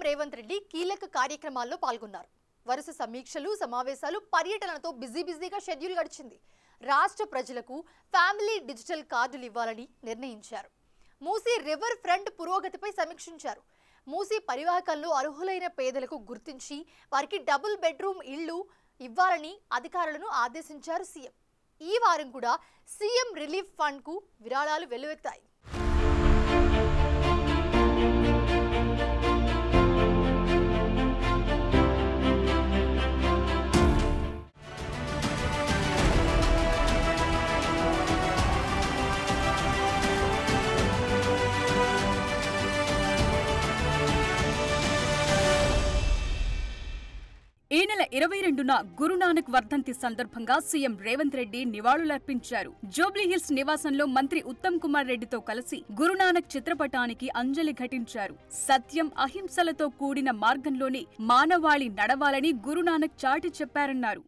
రేవంత్ రెడ్డి కీలక కార్యక్రమాల్లో పాల్గొన్నారు. వరుస సమీక్షలు, సమావేశాలు, పర్యటనలతో బిజీగా షెడ్యూల్ గడిచింది. రాష్ట్ర ప్రజలకు ఫ్యామిలీ డిజిటల్ కార్డులు ఇవ్వాలని నిర్ణయించారు. మూసీ రివర్ ఫ్రంట్ పురోగతిపై సమీక్షించారు. మూసీ పరివాహకంలో అర్హులైన పేదలకు గుర్తించి వారికి డబుల్ బెడ్రూమ్ ఇళ్లు ఇవ్వాలని అధికారులను ఆదేశించారు సీఎం. ఈ వారం కూడా సీఎం రిలీఫ్ ఫండ్ కు విరాళాలు వెల్లువెత్తాయి. ఈ నెల 22న గురునానక్ వర్ధంతి సందర్భంగా సీఎం రేవంత్ రెడ్డి నివాళులర్పించారు. జూబ్లీహిల్స్ నివాసంలో మంత్రి ఉత్తమ్ కుమార్ రెడ్డితో కలిసి గురునానక్ చిత్రపటానికి అంజలి ఘటించారు. సత్యం, అహింసలతో కూడిన మార్గంలోనే మానవాళి నడవాలని గురునానక్ చాటి చెప్పారన్నారు.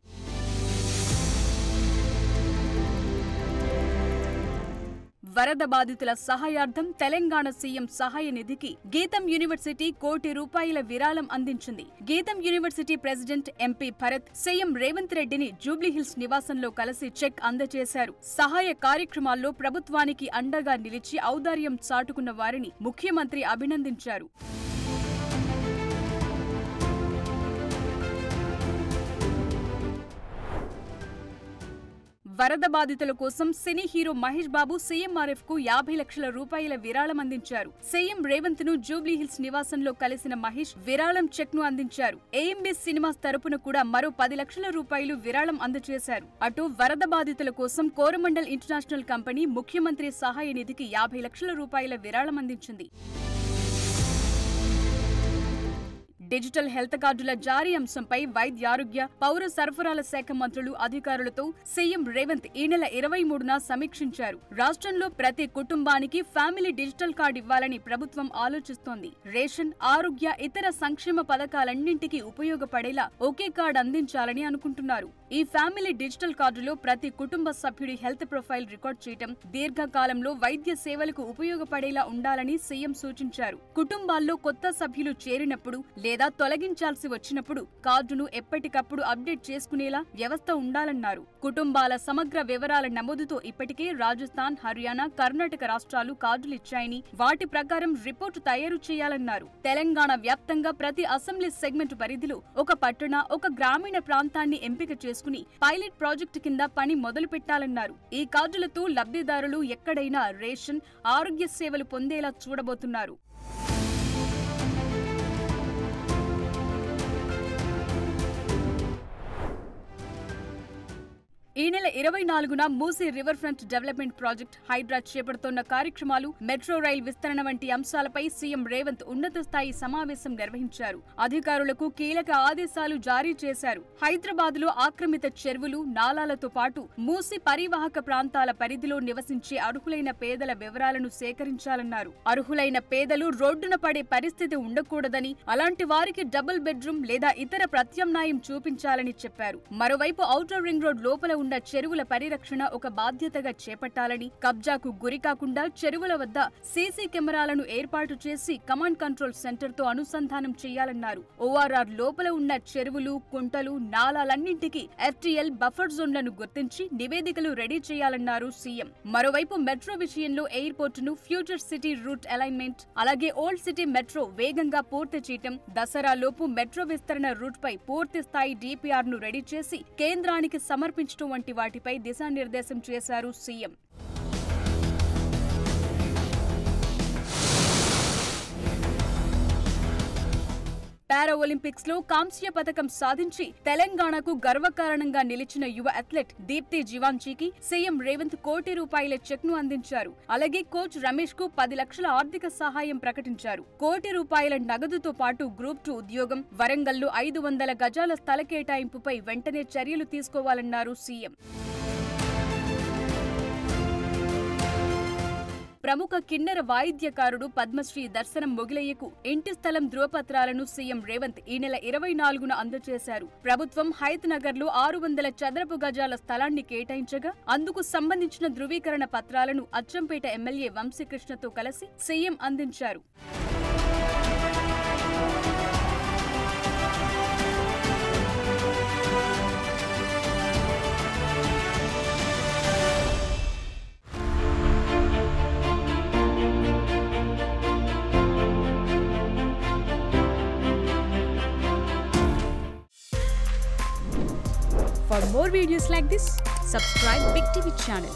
వరద బాధితుల సహాయార్థం తెలంగాణ సీఎం సహాయ నిధికి గీతం యూనివర్సిటీ ₹1 కోటి విరాళం అందించింది. గీతం university president MP Bharat CM Revanth రెడ్డిని జూబ్లీహిల్స్ నివాసంలో కలిసి చెక్ అందజేశారు. సహాయ కార్యక్రమాల్లో ప్రభుత్వానికి అండగా నిలిచి ఔదార్యం చాటుకున్న వారిని ముఖ్యమంత్రి అభినందించారు. వరద బాధితుల కోసం cine hero Mahesh Babu CMRF కు ₹50 లక్షల విరాళం అందించారు. సీఎం రేవంత్ ను జూబ్లీహిల్స్ నివాసంలో కలిసిన మహేష్ విరాళం చెక్ ను అందించారు. ఏఎంబీ సినిమాస్ తరపున కూడా మరో ₹10 లక్షల విరాళం అందజేశారు. అటు వరద బాధితుల కోసం కోరమండల్ ఇంటర్నేషనల్ కంపెనీ ముఖ్యమంత్రి సహాయ నిధికి ₹50 లక్షల విరాళం అందించింది. డిజిటల్ హెల్త్ కార్డుల జారీ అంశంపై వైద్యారోగ్య, పౌర సరఫరాల శాఖ మంత్రులు, అధికారులతో సీఎం రేవంత్ ఈ నెల 23న సమీక్షించారు. రాష్ట్రంలో ప్రతి కుటుంబానికి ఫ్యామిలీ డిజిటల్ కార్డు ఇవ్వాలని ప్రభుత్వం ఆలోచిస్తోంది. రేషన్, ఆరోగ్య, ఇతర సంక్షేమ పథకాలన్నింటికీ ఉపయోగపడేలా ఒకే కార్డు అందించాలని అనుకుంటున్నారు. ఈ ఫ్యామిలీ డిజిటల్ కార్డులో ప్రతి కుటుంబ సభ్యుడి హెల్త్ ప్రొఫైల్ రికార్డ్ చేయడం, దీర్ఘకాలంలో వైద్య సేవలకు ఉపయోగపడేలా ఉండాలని సీఎం సూచించారు. కుటుంబాల్లో కొత్త సభ్యులు చేరినప్పుడు లేదా తొలగించాల్సి వచ్చినప్పుడు కార్డును ఎప్పటికప్పుడు అప్డేట్ చేసుకునేలా వ్యవస్థ ఉండాలన్నారు. కుటుంబాల సమగ్ర వివరాల నమోదుతో ఇప్పటికే రాజస్థాన్, హర్యానా, కర్ణాటక రాష్ట్రాలు కార్డులిచ్చాయని, వాటి ప్రకారం రిపోర్టు తయారు చేయాలన్నారు. తెలంగాణ వ్యాప్తంగా ప్రతి అసెంబ్లీ సెగ్మెంట్ పరిధిలో ఒక పట్టణ, ఒక గ్రామీణ ప్రాంతాన్ని ఎంపిక చేసుకుని పైలట్ ప్రాజెక్టు కింద పని మొదలు పెట్టాలన్నారు. ఈ కార్డులతో లబ్ధిదారులు ఎక్కడైనా రేషన్, ఆరోగ్య సేవలు పొందేలా చూడబోతున్నారు. ఈ నెల 24న Musi river front development project, HYDRAA చేపడుతోన్న కార్యక్రమాలు, మెట్రో రైల్ విస్తరణ వంటి అంశాలపై సీఎం రేవంత్ ఉన్నత స్థాయి సమావేశం నిర్వహించారు. అధికారులకు కీలక ఆదేశాలు జారీ చేశారు. హైదరాబాద్ లో ఆక్రమిత చెరువులు, నాలాలతో పాటు మూసీ పరివాహక ప్రాంతాల పరిధిలో నివసించే అర్హులైన పేదల వివరాలను సేకరించాలన్నారు. అర్హులైన పేదలు రోడ్డున పడే పరిస్థితి ఉండకూడదని, అలాంటి వారికి డబుల్ బెడ్రూమ్ లేదా ఇతర ప్రత్యామ్నాయం చూపించాలని చెప్పారు. మరోవైపు ఔటర్ రింగ్ రోడ్ లోపల ఉన్న చెరువుల పరిరక్షణ ఒక బాధ్యతగా చేపట్టాలని, కబ్జాకు గురికాకుండా చెరువుల వద్ద సీసీ కెమెరాలను ఏర్పాటు చేసి కమాండ్ కంట్రోల్ సెంటర్ తో అనుసంధానం చేయాలన్నారు. ఓఆర్ఆర్ లోపల ఉన్న చెరువులు, కుంటలు, నాలాలన్నింటికీ FTL బఫర్ జోన్లను గుర్తించి నివేదికలు రెడీ చేయాలన్నారు సీఎం. మరోవైపు మెట్రో విషయంలో ఎయిర్పోర్ట్ ను ఫ్యూచర్ సిటీ రూట్ అలైన్మెంట్, అలాగే ఓల్డ్ సిటీ మెట్రో వేగంగా పూర్తి చేయటం, దసరా లోపు మెట్రో విస్తరణ రూట్ పై పూర్తి స్థాయి DPR ను రెడీ చేసి కేంద్రానికి సమర్పించడం వంటి వాటిపై దిశానిర్దేశం చేశారు సీఎం. పారా ఒలింపిక్స్ లో కాంస్య పథకం సాధించి తెలంగాణకు గర్వకారణంగా నిలిచిన యువ అథ్లెట్ దీప్తి జీవాంజీకి సీఎం రేవంత్ ₹1 కోటి చెక్ ను అందించారు. అలాగే కోచ్ రమేష్ కు 10 లక్షల ఆర్థిక సహాయం ప్రకటించారు. ₹1 కోటి నగదుతో పాటు గ్రూప్ 2 ఉద్యోగం, వరంగల్లో 500 గజాల స్థల కేటాయింపుపై వెంటనే చర్యలు తీసుకోవాలన్నారు సీఎం. ప్రముఖ కిన్నెర వాయిద్యకారుడు పద్మశ్రీ దర్శనం మొగిలయ్యకు ఇంటి స్థలం ధృవపత్రాలను సీఎం రేవంత్ ఈ నెల 24న అందజేశారు. ప్రభుత్వం హయత్ నగర్ లో 600 చదరపు గజాల స్థలాన్ని కేటాయించగా అందుకు సంబంధించిన ధృవీకరణ పత్రాలను అచ్చంపేట ఎమ్మెల్యే వంశీకృష్ణతో కలిసి సీఎం అందించారు. For more videos like this, subscribe Big TV channel.